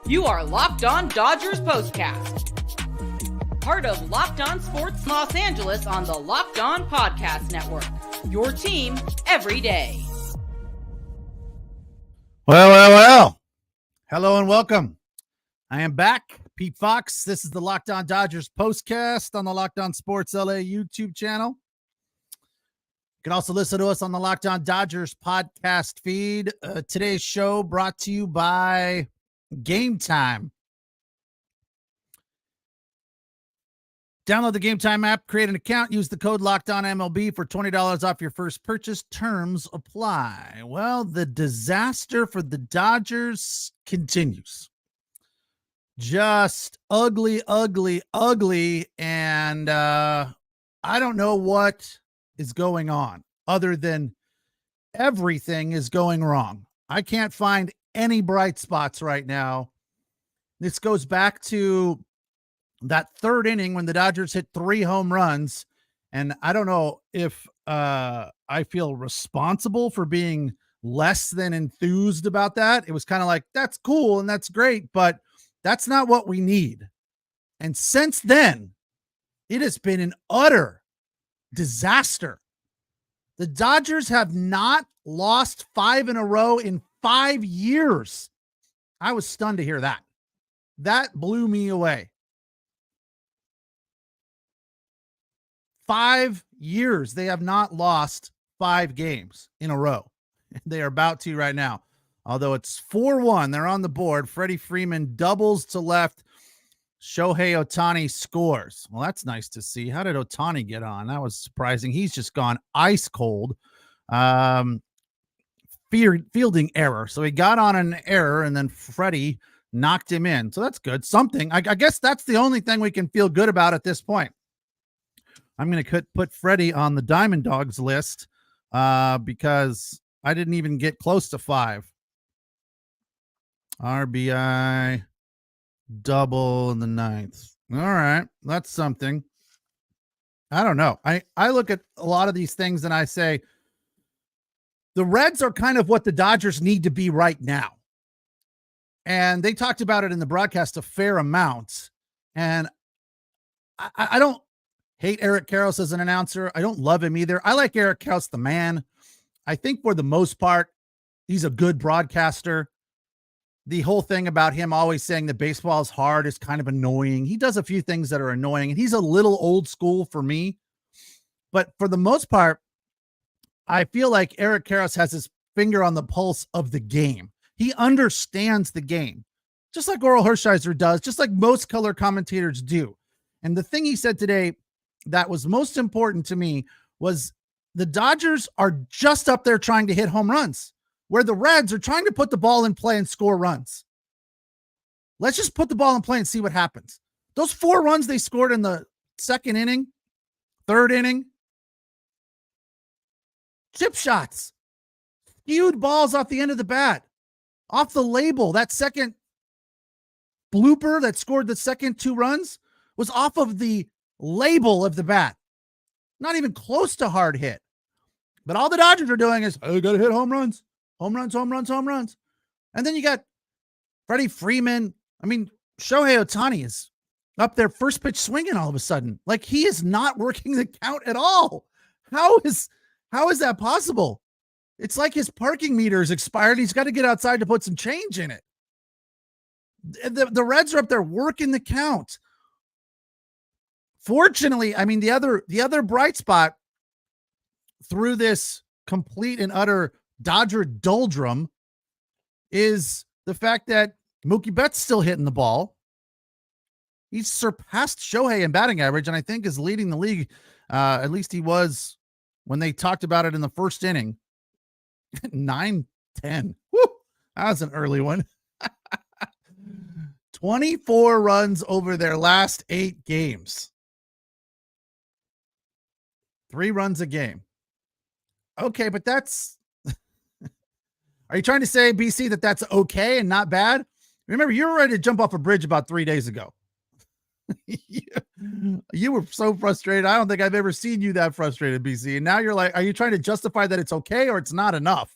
You are Locked On Dodgers POSTCAST. Part of Locked On Sports Los Angeles on the Locked On Podcast Network. Your team every day. Well. Hello and welcome. I am back, Pete Fox. This is the Locked On Dodgers POSTCAST on the Locked On Sports LA YouTube channel. You can also listen to us on the Locked On Dodgers podcast feed. Today's show brought to you by Game Time. Download the Game Time app, create an account, use the code LOCKEDONMLB for $20 off your first purchase. Terms apply. Well, the disaster for the Dodgers continues. Just ugly. And I don't know what is going on other than everything is going wrong. I can't find any bright spots right now. This goes back to that third inning when the Dodgers hit 3 home runs. And I don't know if I feel responsible for being less than enthused about that. It was kind of like, that's cool and that's great, but that's not what we need. And since then, it has been an utter disaster. The Dodgers have not lost 5 in a row in 5 years. I was stunned to hear that. That blew me away. 5 years. They have not lost 5 games in a row. They are about to right now. Although it's 4-1, they're on the board. Freddie Freeman doubles to left. Shohei Ohtani scores. Well, that's nice to see. How did Ohtani get on? That was surprising. He's just gone ice cold. Fielding error. So he got on an error, and then Freddie knocked him in. So that's good. Something. I guess that's the only thing we can feel good about at this point. I'm going to put Freddie on the Diamond Dogs list because I didn't even get close to 5. RBI double in the 9th. All right. That's something. I don't know. I look at a lot of these things and I say, the Reds are kind of what the Dodgers need to be right now. And they talked about it in the broadcast a fair amount. And I don't hate Eric Karros as an announcer. I don't love him either. I like Eric Karros, the man. I think for the most part, he's a good broadcaster. The whole thing about him always saying that baseball is hard is kind of annoying. He does a few things that are annoying, and he's a little old school for me. But for the most part, I feel like Eric Karros has his finger on the pulse of the game. He understands the game, just like Oral Hershiser does, just like most color commentators do. And the thing he said today that was most important to me was the Dodgers are just up there trying to hit home runs, where the Reds are trying to put the ball in play and score runs. Let's just put the ball in play and see what happens. Those 4 runs they scored in the second inning, third inning, chip shots, skewed balls off the end of the bat, off the label. That second blooper that scored the second 2 runs was off of the label of the bat. Not even close to hard hit. But all the Dodgers are doing is, oh, you got to hit home runs. Home runs. And then you got Freddie Freeman. I mean, Shohei Ohtani is up there first pitch swinging all of a sudden. Like, he is not working the count at all. How is that possible? It's like his parking meter is expired. He's got to get outside to put some change in it. The Reds are up there working the count. Fortunately, I mean, the other bright spot through this complete and utter Dodger doldrum is the fact that Mookie Betts still hitting the ball. He's surpassed Shohei in batting average, and I think is leading the league. At least he was when they talked about it in the first inning. 9-10. Woo! That was an early one. 24 runs over their last 8 games. 3 runs a game. Okay, but that's... Are you trying to say, BC, that that's okay and not bad? Remember, you were ready to jump off a bridge about 3 days ago. You were so frustrated. I don't think I've ever seen you that frustrated, BC. And now you're like, are you trying to justify that it's okay or it's not enough?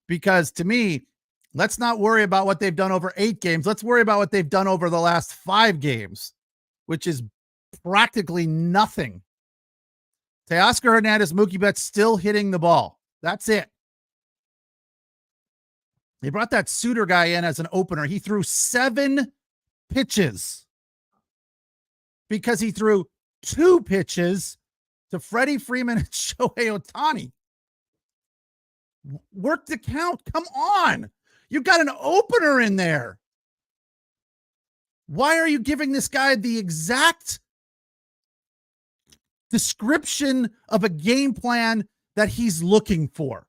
Because to me, Let's not worry about what they've done over 8 games. Let's worry about what they've done over the last 5 games, which is practically nothing. Teoscar Hernandez, Mookie Betts still hitting the ball. That's it. They brought that Suter guy in as an opener. He threw 7 pitches because he threw 2 pitches to Freddie Freeman and Shohei Ohtani. Work the count. Come on. You've got an opener in there. Why are you giving this guy the exact description of a game plan that he's looking for?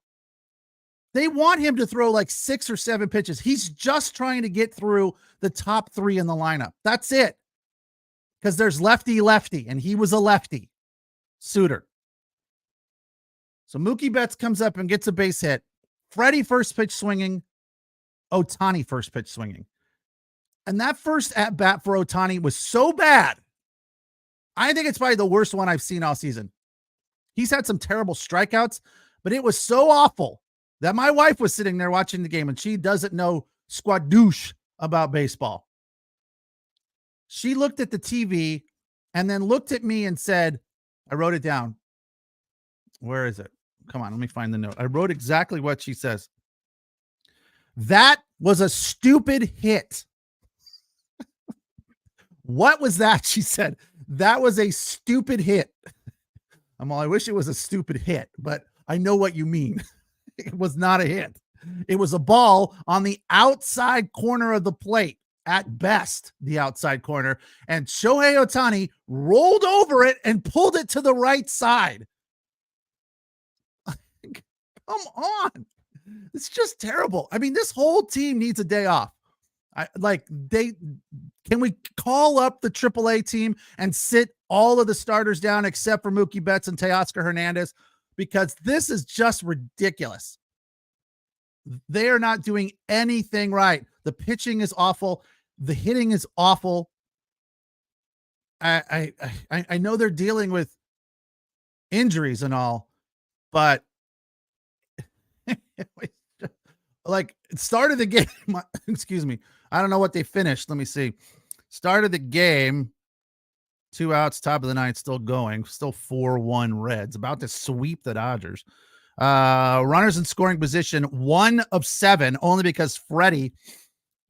They want him to throw like 6 or 7 pitches. He's just trying to get through the top 3 in the lineup. That's it. Because there's lefty, and he was a lefty. Suter. So Mookie Betts comes up and gets a base hit. Freddie first pitch swinging. Ohtani first pitch swinging. And that first at bat for Ohtani was so bad. I think it's probably the worst one I've seen all season. He's had some terrible strikeouts, but it was so awful that my wife was sitting there watching the game and she doesn't know squadoosh about baseball. She looked at the TV and then looked at me and said, I wrote it down. Where is it? Come on, let me find the note. I wrote exactly what she says. That was a stupid hit. What was that? She said, that was a stupid hit. I wish it was a stupid hit, but I know what you mean. It was not a hit. It was a ball on the outside corner of the plate, at best, the outside corner. And Shohei Ohtani rolled over it and pulled it to the right side. Come on. It's just terrible. I mean, this whole team needs a day off. Can we call up the AAA team and sit all of the starters down except for Mookie Betts and Teoscar Hernandez? Because this is just ridiculous. They are not doing anything right. The pitching is awful. The hitting is awful. I know they're dealing with injuries and all, but like started the game. Excuse me. I don't know what they finished. Let me see. Started the game. 2 outs, top of the ninth, still going. Still 4-1 Reds. About to sweep the Dodgers. Runners in scoring position, 1 of 7, only because Freddie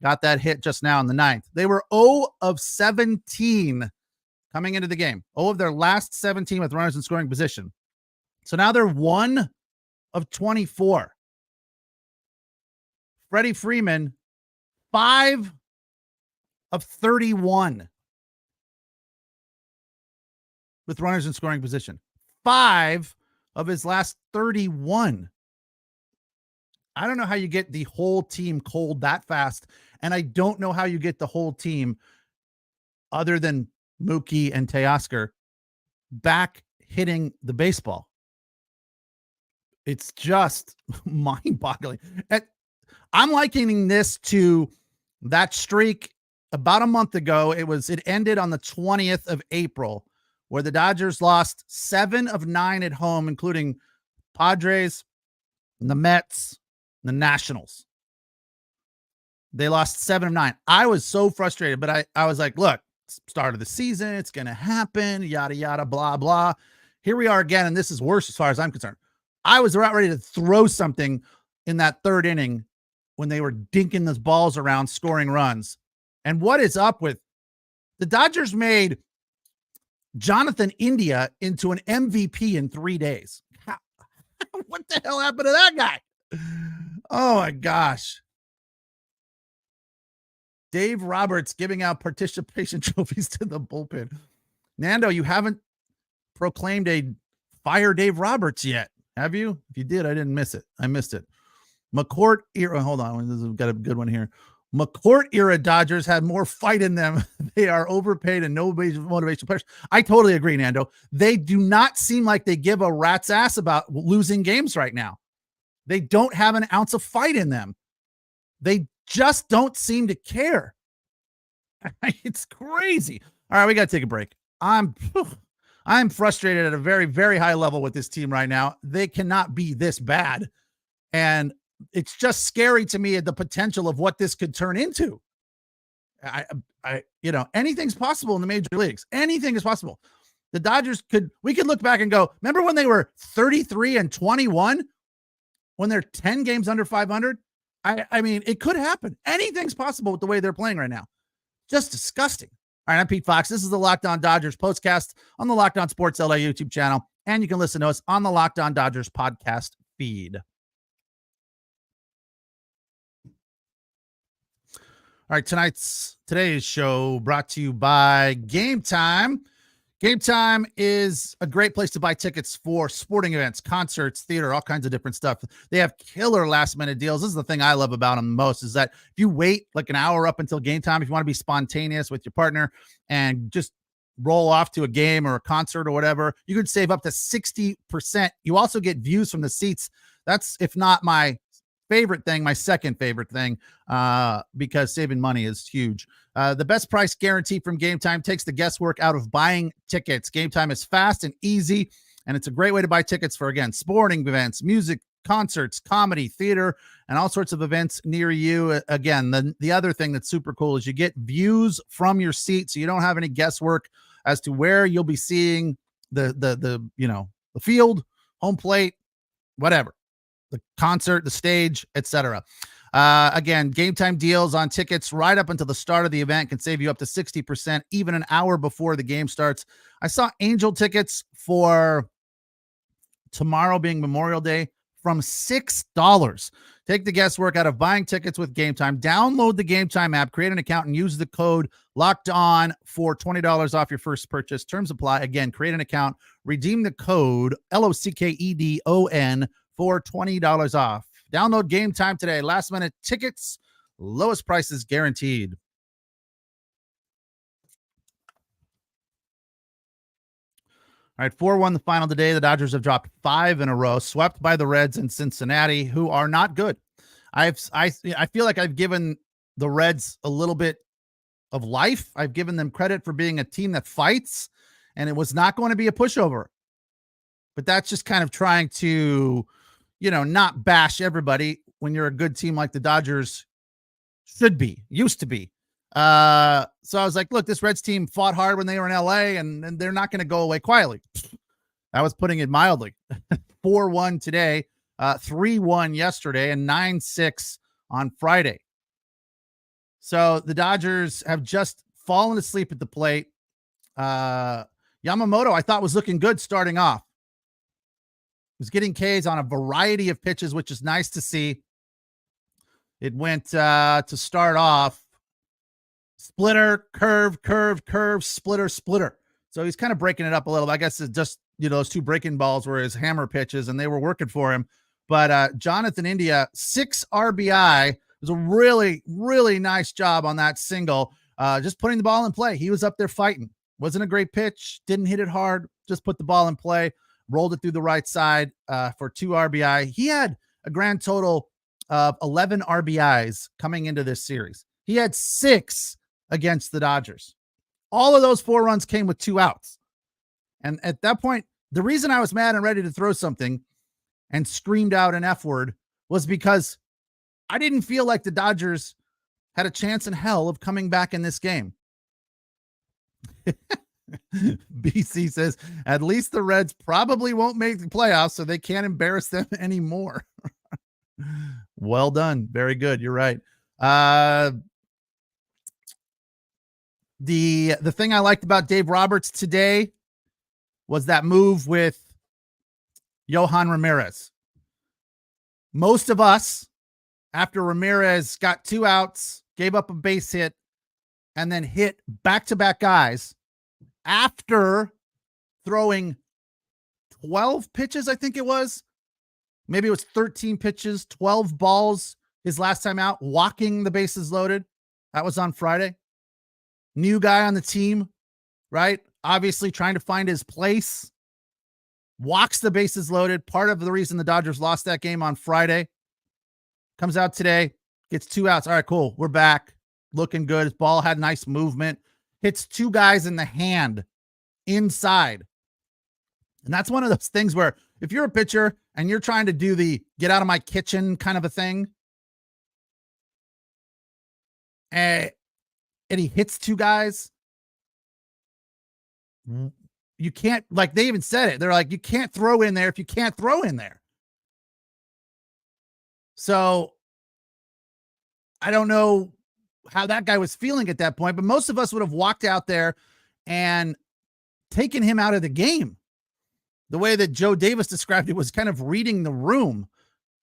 got that hit just now in the ninth. They were 0 of 17 coming into the game. 0 of their last 17 with runners in scoring position. So now they're 1 of 24. Freddie Freeman, 5 of 31. With runners in scoring position. 5 of his last 31. I don't know how you get the whole team cold that fast. And I don't know how you get the whole team, other than Mookie and Teoscar, back hitting the baseball. It's just mind-boggling. I'm likening this to that streak about a month ago. It ended on the 20th of April, where the Dodgers lost 7 of 9 at home, including Padres, the Mets, the Nationals. They lost 7 of 9. I was so frustrated, but I was like, look, start of the season, it's going to happen, yada, yada, blah, blah. Here we are again, and this is worse as far as I'm concerned. I was about ready to throw something in that third inning when they were dinking those balls around, scoring runs. And what is up with the Dodgers made Jonathan India into an MVP in 3 days. What the hell happened to that guy? Oh my gosh. Dave Roberts giving out participation trophies to the bullpen. Nando, you haven't proclaimed a fire Dave Roberts yet, have you? If you did, I didn't miss it. I missed it. McCourt era. Hold on. We've got a good one here. McCourt era Dodgers had more fight in them. They are overpaid and no motivation players. I totally agree, Nando. They do not seem like they give a rat's ass about losing games right now. They don't have an ounce of fight in them. They just don't seem to care. It's crazy. All right, we got to take a break. I'm frustrated at a very, very high level with this team right now. They cannot be this bad. And it's just scary to me, the potential of what this could turn into. Anything's possible in the major leagues. Anything is possible. The Dodgers we could look back and go, remember when they were 33-21 when they're 10 games under 500? I mean, it could happen. Anything's possible with the way they're playing right now. Just disgusting. All right, I'm Pete Fox. This is the Locked On Dodgers postcast on the Locked On Sports LA YouTube channel, and you can listen to us on the Locked On Dodgers podcast feed. All right, today's show brought to you by Game Time. Game Time is a great place to buy tickets for sporting events, concerts, theater, all kinds of different stuff. They have killer last-minute deals. This is the thing I love about them most, is that if you wait like an hour up until game time, if you want to be spontaneous with your partner and just roll off to a game or a concert or whatever, you could save up to 60%. You also get views from the seats. That's, if not my favorite thing, my second favorite thing, because saving money is huge. The best price guarantee from Game Time takes the guesswork out of buying tickets. Game Time is fast and easy, and it's a great way to buy tickets for, again, sporting events, music, concerts, comedy, theater, and all sorts of events near you. Again, the other thing that's super cool is you get views from your seat, so you don't have any guesswork as to where you'll be seeing the field, home plate, whatever, the concert, the stage, etc. Again, Game Time deals on tickets right up until the start of the event can save you up to 60%, even an hour before the game starts. I saw Angel tickets for tomorrow, being Memorial Day, from $6. Take the guesswork out of buying tickets with Game Time. Download the Game Time app, create an account, and use the code Locked On for $20 off your first purchase. Terms apply. Again, create an account, redeem the code LOCKEDON for $20 off. Download Game Time today. Last minute tickets, lowest prices guaranteed. All right, 4-1 the final today. The Dodgers have dropped 5 in a row, swept by the Reds in Cincinnati, who are not good. I feel like I've given the Reds a little bit of life. I've given them credit for being a team that fights, and it was not going to be a pushover. But that's just kind of trying to, not bash everybody when you're a good team like the Dodgers used to be. So I was like, look, this Reds team fought hard when they were in LA, and they're not going to go away quietly. I was putting it mildly. 4-1 today, 3-1 yesterday, and 9-6 on Friday. So the Dodgers have just fallen asleep at the plate. Yamamoto, I thought, was looking good starting off. Was getting Ks on a variety of pitches, which is nice to see. It went to start off splitter, curve, splitter. So he's kind of breaking it up a little. I guess it's just, those two breaking balls were his hammer pitches, and they were working for him. But Jonathan India, 6 RBI. It was a really, really nice job on that single. Just putting the ball in play. He was up there fighting. Wasn't a great pitch. Didn't hit it hard. Just put the ball in play. Rolled it through the right side for 2 RBI. He had a grand total of 11 RBIs coming into this series. He had 6 against the Dodgers. All of those 4 runs came with 2 outs. And at that point, the reason I was mad and ready to throw something and screamed out an F word was because I didn't feel like the Dodgers had a chance in hell of coming back in this game. BC says, at least the Reds probably won't make the playoffs, so they can't embarrass them anymore. Well done. Very good. You're right. The thing I liked about Dave Roberts today was that move with Yohan Ramirez. Most of us, after Ramirez got 2 outs, gave up a base hit, and then hit back-to-back guys after throwing 12 pitches, I think it was. Maybe it was 13 pitches, 12 balls his last time out, walking the bases loaded. That was on Friday. New guy on the team, right? Obviously trying to find his place. Walks the bases loaded. Part of the reason the Dodgers lost that game on Friday. Comes out today, gets 2 outs. All right, cool. We're back. Looking good. His ball had nice movement. Hits 2 guys in the hand inside. And that's one of those things where if you're a pitcher and you're trying to do the get out of my kitchen kind of a thing, and he hits two guys, you can't, like they even said it. They're like, you can't throw in there if you can't throw in there. So I don't know how that guy was feeling at that point, but most of us would have walked out there and taken him out of the game. The way that Joe Davis described it was kind of reading the room.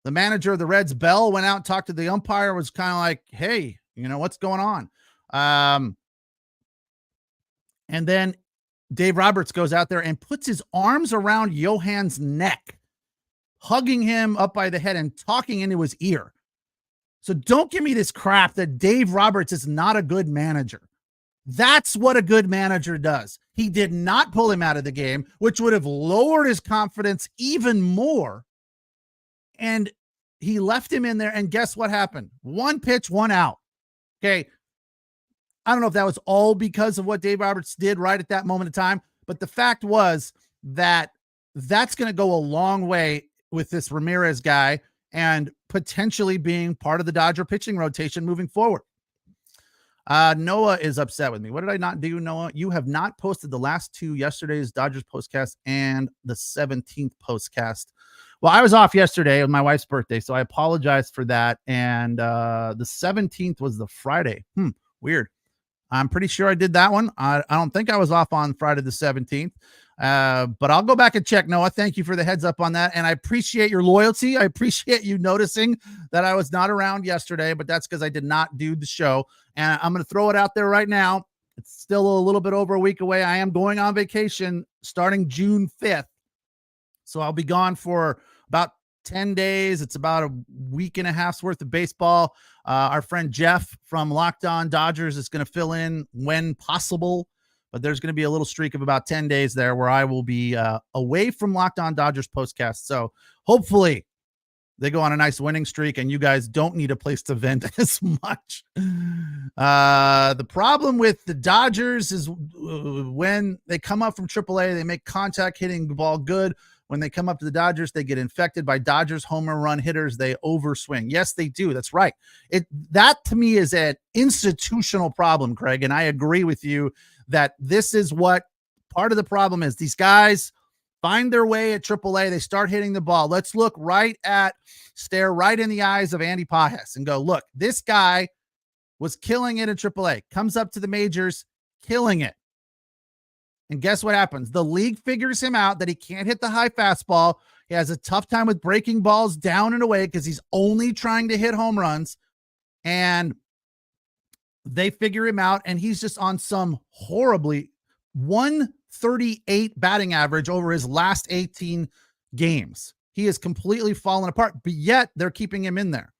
The manager of the Reds, Bell, went out and talked to the umpire, was kind of like, hey, what's going on? And then Dave Roberts goes out there and puts his arms around Johan's neck, hugging him up by the head and talking into his ear. So don't give me this crap that Dave Roberts is not a good manager. That's what a good manager does. He did not pull him out of the game, which would have lowered his confidence even more. And he left him in there. And guess what happened? One pitch, one out. Okay. I don't know if that was all because of what Dave Roberts did right at that moment in time, but the fact was that that's going to go a long way with this Ramirez guy and potentially being part of the Dodger pitching rotation moving forward. Noah is upset with me. What did I not do, Noah? You have not posted the last two, yesterday's Dodgers postcast and the 17th postcast. Well, I was off yesterday. It was my wife's birthday, so I apologize for that. And the 17th was the Friday. Weird. I'm pretty sure I did that one. I don't think I was off on Friday the 17th. But I'll go back and check. Noah, thank you for the heads up on that. And I appreciate your loyalty. I appreciate you noticing that I was not around yesterday, but that's because I did not do the show. And I'm going to throw it out there right now. It's still a little bit over a week away. I am going on vacation starting June 5th. So I'll be gone for about 10 days. It's about a week and a half's worth of baseball. Our friend Jeff from Locked On Dodgers is going to fill in when possible, but there's going to be a little streak of about 10 days there where I will be away from Locked On Dodgers postcast. So hopefully they go on a nice winning streak and you guys don't need a place to vent as much. The problem with the Dodgers is when they come up from AAA, they make contact hitting the ball good. When they come up to the Dodgers, they get infected by Dodgers homer run hitters. They overswing. Yes, they do. That's right. That to me is an institutional problem, Craig. And I agree with you that this is what part of the problem is. These guys find their way at AAA. They start hitting the ball. Let's stare right in the eyes of Andy Pages and go, look, this guy was killing it at AAA, comes up to the majors, killing it. And guess what happens? The league figures him out that he can't hit the high fastball. He has a tough time with breaking balls down and away because he's only trying to hit home runs. And they figure him out, and he's just on some horribly 138 batting average over his last 18 games. He is completely fallen apart, but yet they're keeping him in there.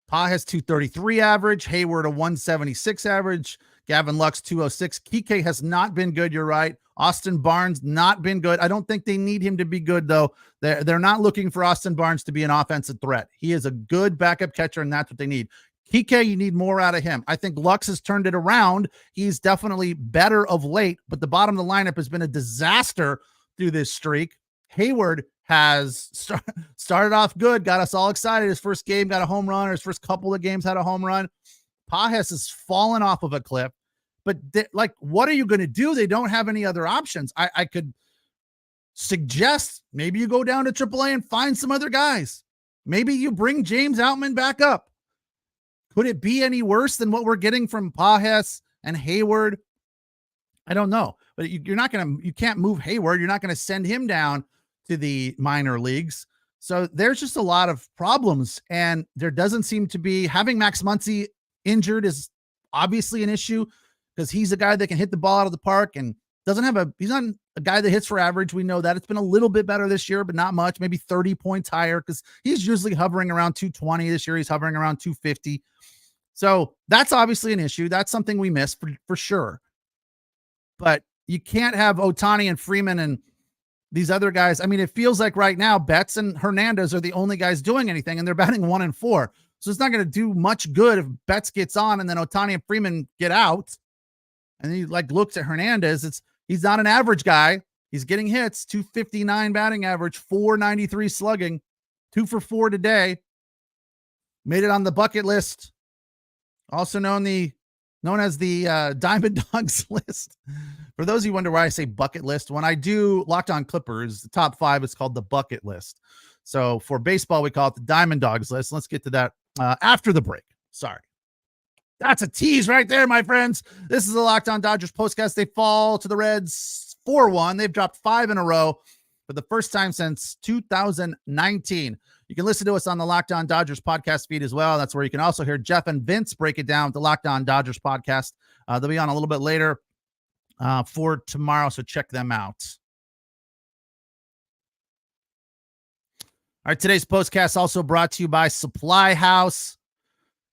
Pages 233 average, Hayward a 176 average, Gavin Lux 206. Kike has not been good. You're right. Austin Barnes not been good. I don't think they need him to be good though. They're not looking for Austin Barnes to be an offensive threat. He is a good backup catcher, and that's what they need. Kike, you need more out of him. I think Lux has turned it around. He's definitely better of late, but the bottom of the lineup has been a disaster through this streak. Hayward has started off good, got us all excited. His first game got a home run, or his first couple of games had a home run. Pages has fallen off of a cliff, but what are you going to do? They don't have any other options. I could suggest maybe you go down to AAA and find some other guys. Maybe you bring James Outman back up. Could it be any worse than what we're getting from Pages and Hayward? I don't know, but you can't move Hayward. You're not going to send him down to the minor leagues. So there's just a lot of problems, and there doesn't seem to be having Max Muncy injured is obviously an issue because he's a guy that can hit the ball out of the park and he's not a guy that hits for average. We know that it's been a little bit better this year, but not much, maybe 30 points higher because he's usually hovering around 220. This year he's hovering around 250. So that's obviously an issue. That's something we miss for sure. But you can't have Ohtani and Freeman and these other guys. I mean, it feels like right now Betts and Hernandez are the only guys doing anything, and they're batting 1 and 4. So it's not going to do much good if Betts gets on and then Ohtani and Freeman get out. And he looks at Hernandez. He's not an average guy. He's getting hits, 259 batting average, 493 slugging, 2 for 4 today. Made it on the bucket list, also known as the Diamond Dogs list. For those of you who wonder why I say bucket list, when I do Locked On Clippers, the top 5 is called the bucket list. So for baseball, we call it the Diamond Dogs list. Let's get to that after the break. Sorry. That's a tease right there, my friends. This is the Locked On Dodgers postcast. They fall to the Reds 4-1. They've dropped 5 in a row for the first time since 2019. You can listen to us on the Locked On Dodgers podcast feed as well. That's where you can also hear Jeff and Vince break it down with the Locked On Dodgers podcast. They'll be on a little bit later for tomorrow, so check them out. All right, today's postcast also brought to you by Supply House.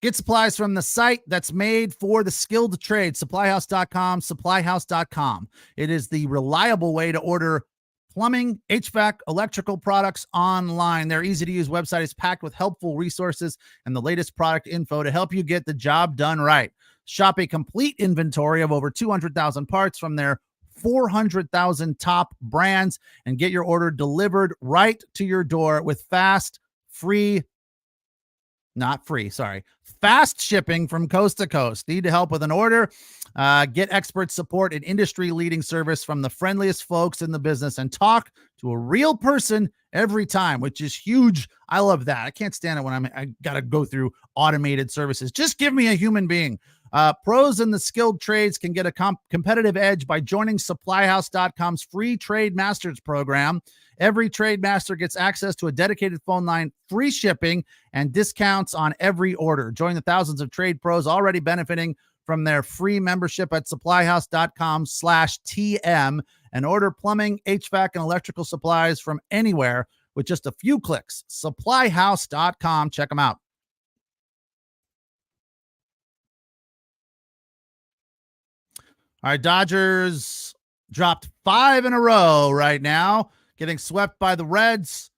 Get supplies from the site that's made for the skilled trade, supplyhouse.com, supplyhouse.com. It is the reliable way to order plumbing, HVAC, electrical products online. Their easy-to-use website is packed with helpful resources and the latest product info to help you get the job done right. Shop a complete inventory of over 200,000 parts from their 400,000 top brands and get your order delivered right to your door with fast shipping from coast to coast. Need help with an order? Get expert support and industry-leading service from the friendliest folks in the business and talk to a real person every time, which is huge. I love that. I can't stand it when I got to go through automated services. Just give me a human being. Pros in the skilled trades can get a competitive edge by joining supplyhouse.com's free Trade Masters program. Every trade master gets access to a dedicated phone line, free shipping, and discounts on every order. Join the thousands of trade pros already benefiting from their free membership at supplyhouse.com/TM and order plumbing, HVAC, and electrical supplies from anywhere with just a few clicks. Supplyhouse.com. Check them out. All right, Dodgers dropped 5 in a row right now, getting swept by the Reds.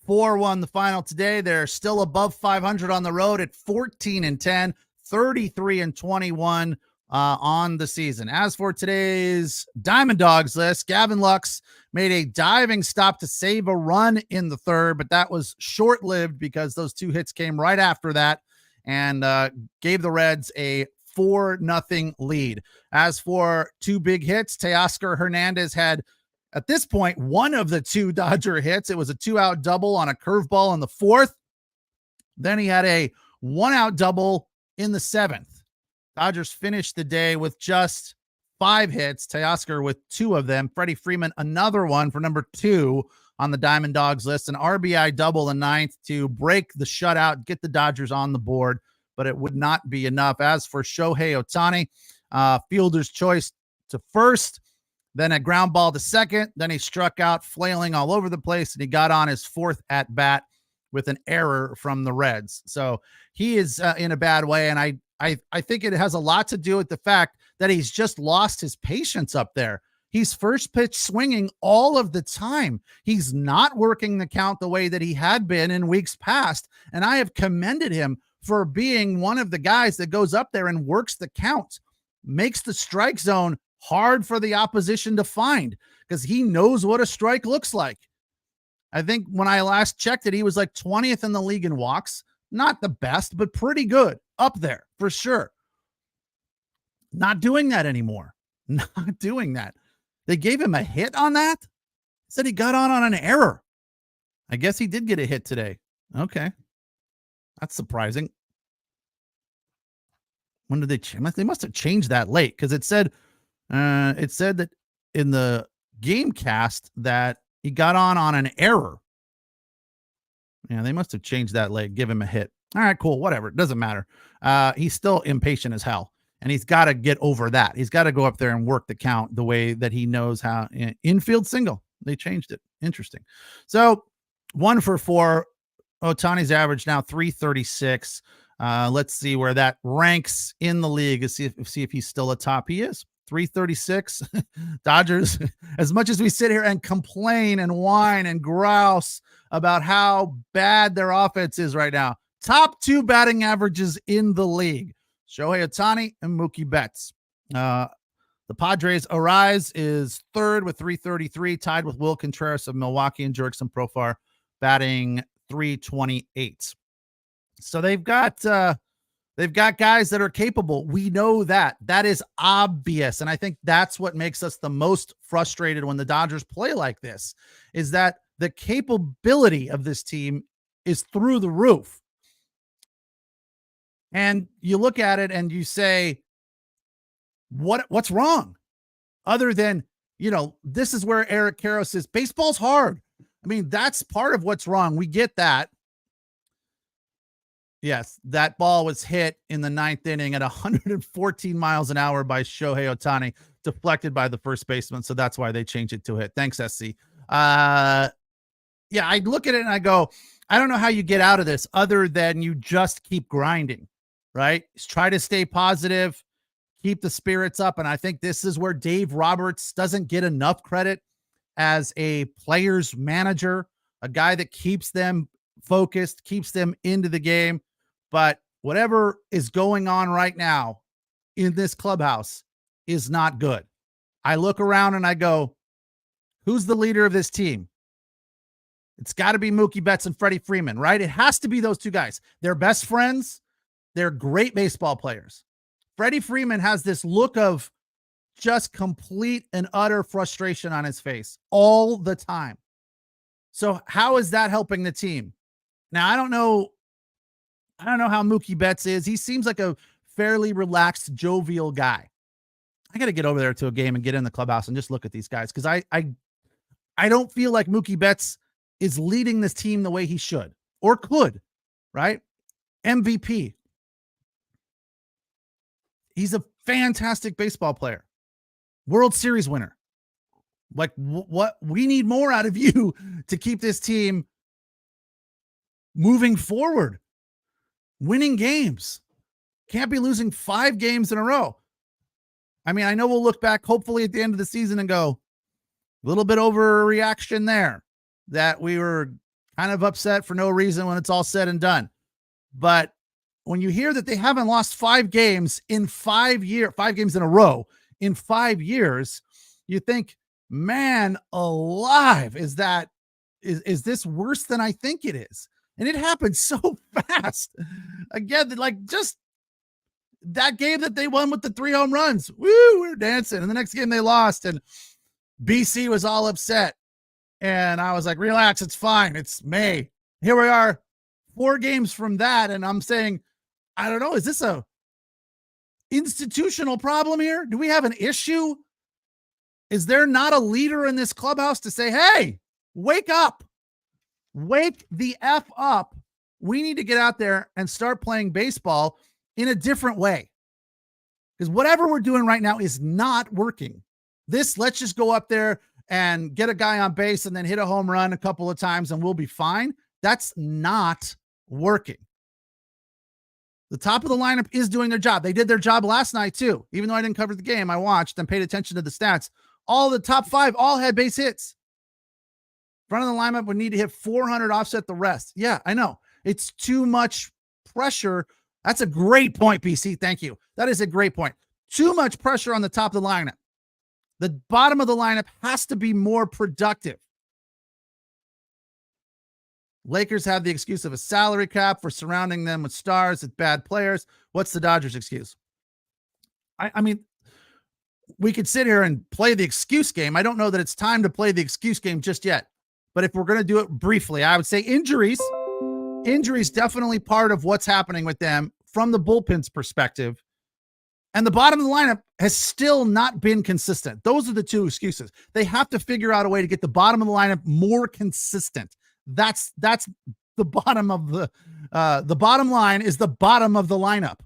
4-1 the final today. They're still above 500 on the road at 14-10, 33-21 on the season. As for today's Diamond Dogs list, Gavin Lux made a diving stop to save a run in the third, but that was short-lived because those 2 hits came right after that and gave the Reds a 4-0 lead. As for 2 big hits, Teoscar Hernandez had, at this point, one of the 2 Dodger hits. It was a 2-out double on a curveball in the 4th. Then he had a 1-out double in the 7th. Dodgers finished the day with just 5 hits. Teoscar with 2 of them. Freddie Freeman, another one for number 2 on the Diamond Dogs list. An RBI double in 9th to break the shutout, get the Dodgers on the board, but it would not be enough. As for Shohei Ohtani, fielder's choice to first, then a ground ball to second, then he struck out, flailing all over the place, and he got on his 4th at bat with an error from the Reds. So he is in a bad way, and I think it has a lot to do with the fact that he's just lost his patience up there. He's first pitch swinging all of the time. He's not working the count the way that he had been in weeks past, and I have commended him for being one of the guys that goes up there and works the count, makes the strike zone hard for the opposition to find because he knows what a strike looks like. I think when I last checked it, he was like 20th in the league in walks. Not the best, but pretty good. Up there for sure. Not doing that anymore. Not doing that. They gave him a hit on that. Said he got on an error. I guess he did get a hit today. Okay. That's surprising. When did they change? They must have changed that late because it said that in the game cast that he got on an error. Yeah, they must have changed that late. Give him a hit. All right, cool. Whatever. It doesn't matter. He's still impatient as hell, and he's got to get over that. He's got to go up there and work the count the way that he knows how. Infield single. They changed it. Interesting. So 1 for 4. Ohtani's average now 336. Let's see where that ranks in the league. Let's see if he's still atop. He is 336. Dodgers, as much as we sit here and complain and whine and grouse about how bad their offense is right now, top 2 batting averages in the league, Shohei Ohtani and Mookie Betts. The The Padres' Arise is third with 333, tied with Will Contreras of Milwaukee and Jurickson Profar batting 328. So they've got guys that are capable. We know that. That is obvious. And I think that's what makes us the most frustrated when the Dodgers play like this, is that the capability of this team is through the roof. And you look at it and you say, what's wrong? Other than, this is where Eric Karros says baseball's hard. I mean, that's part of what's wrong. We get that. Yes, that ball was hit in the ninth inning at 114 miles an hour by Shohei Ohtani, deflected by the first baseman. So that's why they changed it to a hit. Thanks, SC. I look at it and I go, I don't know how you get out of this other than you just keep grinding, right? Just try to stay positive, keep the spirits up. And I think this is where Dave Roberts doesn't get enough credit as a player's manager, a guy that keeps them focused, keeps them into the game. But whatever is going on right now in this clubhouse is not good. I look around and I go, who's the leader of this team? It's got to be Mookie Betts and Freddie Freeman, right? It has to be those two guys. They're best friends. They're great baseball players. Freddie Freeman has this look of just complete and utter frustration on his face all the time. So how is that helping the team? Now, I don't know how Mookie Betts is. He seems like a fairly relaxed, jovial guy. I got to get over there to a game and get in the clubhouse and just look at these guys, because I don't feel like Mookie Betts is leading this team the way he should or could, right? MVP. He's a fantastic baseball player. World Series winner. Like, what we need more out of you to keep this team moving forward, winning games. Can't be losing 5 games in a row. I mean, I know we'll look back hopefully at the end of the season and go, a little bit overreaction there, that we were kind of upset for no reason when it's all said and done. But when you hear that they haven't lost 5 games in 5 games in a row in 5 years, you think, man alive, is this worse than I think it is? And it happened so fast. Again, like just that game that they won with the 3 home runs. Woo, we were dancing. And the next game they lost, and BC was all upset. And I was like, relax, it's fine. It's May. Here we are, 4 games from that. And I'm saying, I don't know, is this a institutional problem here? Do we have an issue? Is there not a leader in this clubhouse to say, hey, wake up, wake the F up. We need to get out there and start playing baseball in a different way. Because whatever we're doing right now is not working. Let's just go up there and get a guy on base and then hit a home run a couple of times and we'll be fine. That's not working. The top of the lineup is doing their job. They did their job last night too. Even though I didn't cover the game, I watched and paid attention to the stats. All the top 5 all had base hits. Front of the lineup would need to hit 400, offset the rest. Yeah, I know. It's too much pressure. That's a great point, BC. Thank you. That is a great point. Too much pressure on the top of the lineup. The bottom of the lineup has to be more productive. Lakers have the excuse of a salary cap for surrounding them with stars with bad players. What's the Dodgers' excuse? I mean, we could sit here and play the excuse game. I don't know that it's time to play the excuse game just yet. But if we're going to do it briefly, I would say injuries definitely part of what's happening with them from the bullpen's perspective. And the bottom of the lineup has still not been consistent. Those are the 2 excuses. They have to figure out a way to get the bottom of the lineup more consistent. That's the bottom of the bottom line is the bottom of the lineup.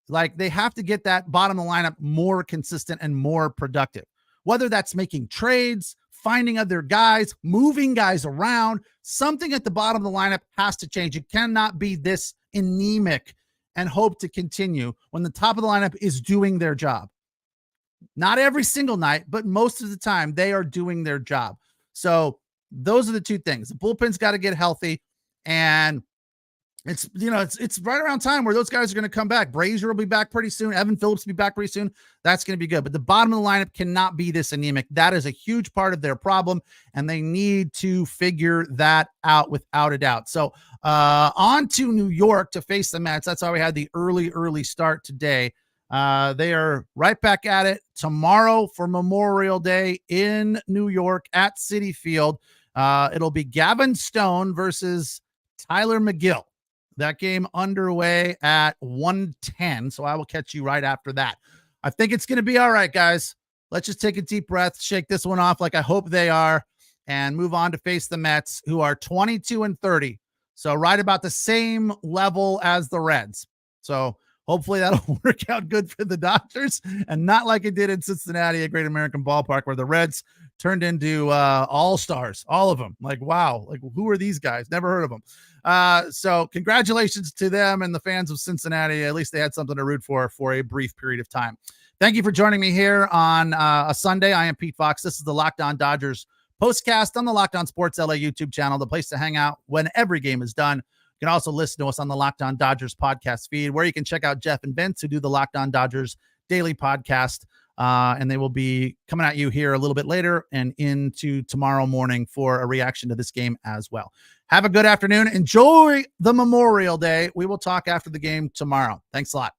Like, they have to get that bottom of the lineup more consistent and more productive, whether that's making trades, finding other guys, moving guys around. Something at the bottom of the lineup has to change. It cannot be this anemic and hope to continue when the top of the lineup is doing their job. Not every single night, but most of the time they are doing their job. So those are the 2 things. The bullpen's got to get healthy, and It's, it's right around time where those guys are going to come back. Brazier will be back pretty soon. Evan Phillips will be back pretty soon. That's going to be good. But the bottom of the lineup cannot be this anemic. That is a huge part of their problem, and they need to figure that out without a doubt. So on to New York to face the Mets. That's how we had the early start today. They are right back at it tomorrow for Memorial Day in New York at Citi Field. It'll be Gavin Stone versus Tyler McGill. That game underway at 1:10. So I will catch you right after that. I think it's going to be all right, guys. Let's just take a deep breath, shake this one off like I hope they are, and move on to face the Mets, who are 22-30. So right about the same level as the Reds. So hopefully that'll work out good for the Dodgers, and not like it did in Cincinnati at Great American Ballpark, where the Reds turned into all-stars, all of them. Like, wow, like who are these guys? Never heard of them. So congratulations to them and the fans of Cincinnati. At least they had something to root for a brief period of time. Thank you for joining me here on a Sunday. I am Pete Fox. This is the Locked On Dodgers postcast on the Locked On Sports LA YouTube channel, the place to hang out when every game is done. You can also listen to us on the Locked On Dodgers podcast feed, where you can check out Jeff and Vince, who do the Locked On Dodgers daily podcast. And they will be coming at you here a little bit later and into tomorrow morning for a reaction to this game as well. Have a good afternoon. Enjoy the Memorial Day. We will talk after the game tomorrow. Thanks a lot.